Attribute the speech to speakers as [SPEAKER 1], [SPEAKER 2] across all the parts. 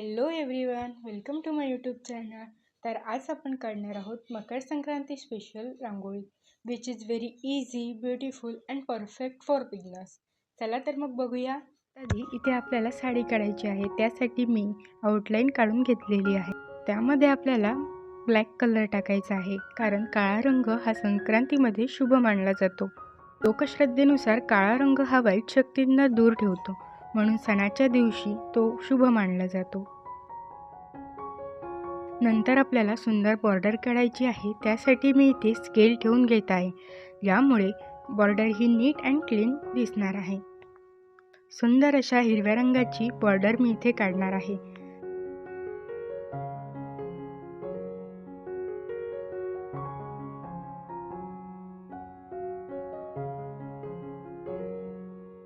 [SPEAKER 1] Hello everyone, welcome to my YouTube channel. तर आज आपण करणार आहोत Makar Sankranti special rangoli which is very easy, beautiful and perfect for beginners. चला तर मग बघूया. आधी इथे आपल्याला साडी काढायची आहे. त्यासाठी मी आउटलाईन काढून घेतलेली आहे. त्यामध्ये आपल्याला ब्लॅक कलर टाकायचा आहे, कारण काळा रंग हा संक्रांतीमध्ये शुभ मानला जातो. लोकश्रद्धेनुसार काळा रंग हा वाईट शक्तींना दूर ठेवतो, म्हणून सणाच्या दिवशी तो शुभ मानला जातो. नंतर आपल्याला सुंदर बॉर्डर काढायची आहे. त्यासाठी मी इथे स्केल ठेवून घेत आहे, यामुळे बॉर्डर ही नीट अँड क्लीन दिसणार आहे. सुंदर अशा हिरव्या रंगाची बॉर्डर मी इथे काढणार आहे.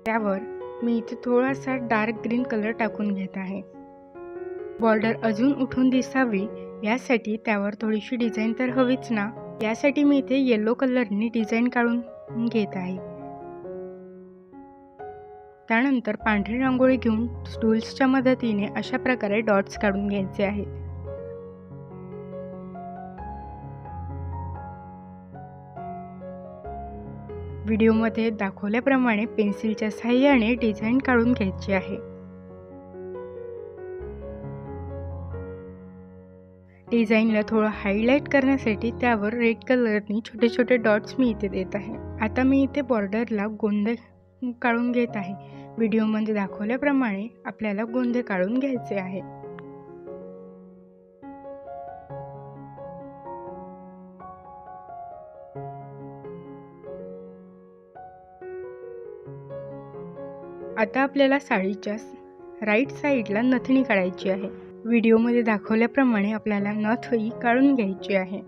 [SPEAKER 1] त्यावर मी इथे थोडासा डार्क ग्रीन कलर टाकून घेत आहे. बॉर्डर अजून उठून दिसावी यासाठी त्यावर थोडीशी डिझाईन तर हवीच ना. यासाठी मी इथे येलो कलरनी डिझाईन काढून घेत आहे. त्यानंतर पांढरी रांगोळी घेऊन टूल्सच्या मदतीने अशा प्रकारे डॉट्स काढून घ्यायचे आहेत. व्हिडिओमध्ये दाखवल्याप्रमाणे पेन्सिलच्या साहाय्याने डिझाईन काढून घ्यायची आहे. डिझाईनला थोडं हायलाईट करण्यासाठी त्यावर रेड कलरनी छोटे छोटे डॉट्स मी इथे देत आहे. आता मी इथे बॉर्डरला गोंदे काढून घेत आहे. व्हिडिओमध्ये दाखवल्याप्रमाणे आपल्याला गोंदे काढून घ्यायचे आहे. आता आपल्याला साडीच्या राईट साईडला नथणी काढायची आहे. व्हिडिओमध्ये दाखवल्याप्रमाणे आपल्याला नथही काढून घ्यायची आहे.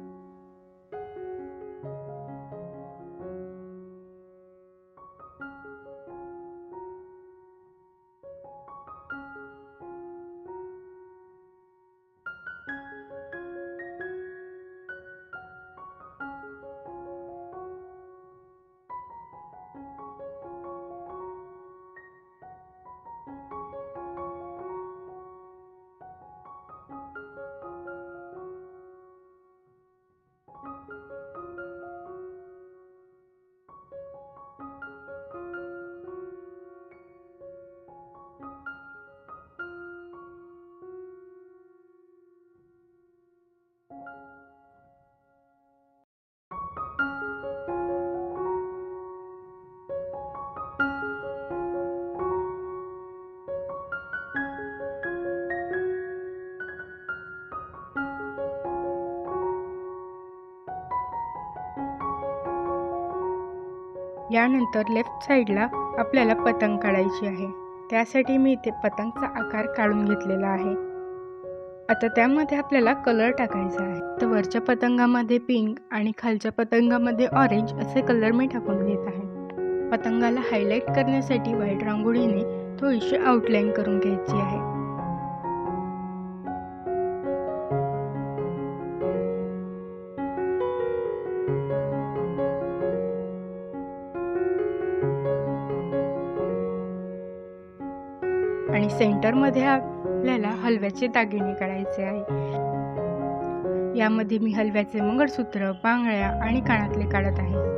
[SPEAKER 1] यानंतर लेफ्ट साईडला आपल्याला पतंग काढायची आहे. त्यासाठी मी इथे पतंगचा आकार काढून घेतलेला आहे. आता त्यामध्ये आपल्याला कलर टाकायचा आहे. तर वरच्या पतंगामध्ये पिंक आणि खालच्या पतंगामध्ये ऑरेंज असे कलर मी टाकून घेत आहे. पतंगाला हायलाईट करण्यासाठी व्हाईट रांगोळीने थोडीशी आउटलाईन करून घ्यायची आहे. आणि सेंटरमध्ये आपल्याला हलव्याचे दागिने काढायचे आहे. यामध्ये मी हलव्याचे मंगळसूत्र, बांगड्या आणि कानातले काढत आहे.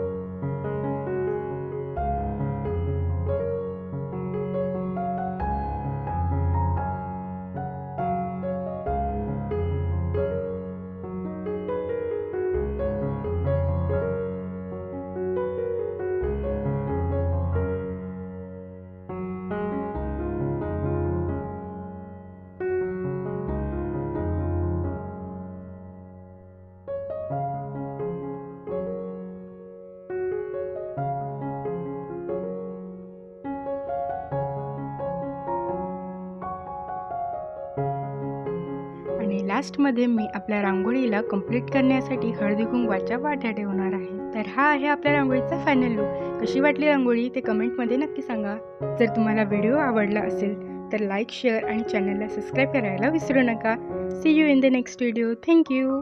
[SPEAKER 1] आणि लास्टमध्ये मी आपल्या रांगोळीला कंप्लीट करण्यासाठी हळदी कुंकवाच्या वाट्या ठेवणार आहे. तर हा आहे आपल्या रांगोळीचा फायनल लुक. कशी वाटली रांगोळी ते कमेंटमध्ये नक्की सांगा. जर तुम्हाला व्हिडिओ आवडला असेल तर लाईक, शेअर आणि चॅनलला सबस्क्राईब करायला विसरू नका. See you in the next video. Thank you.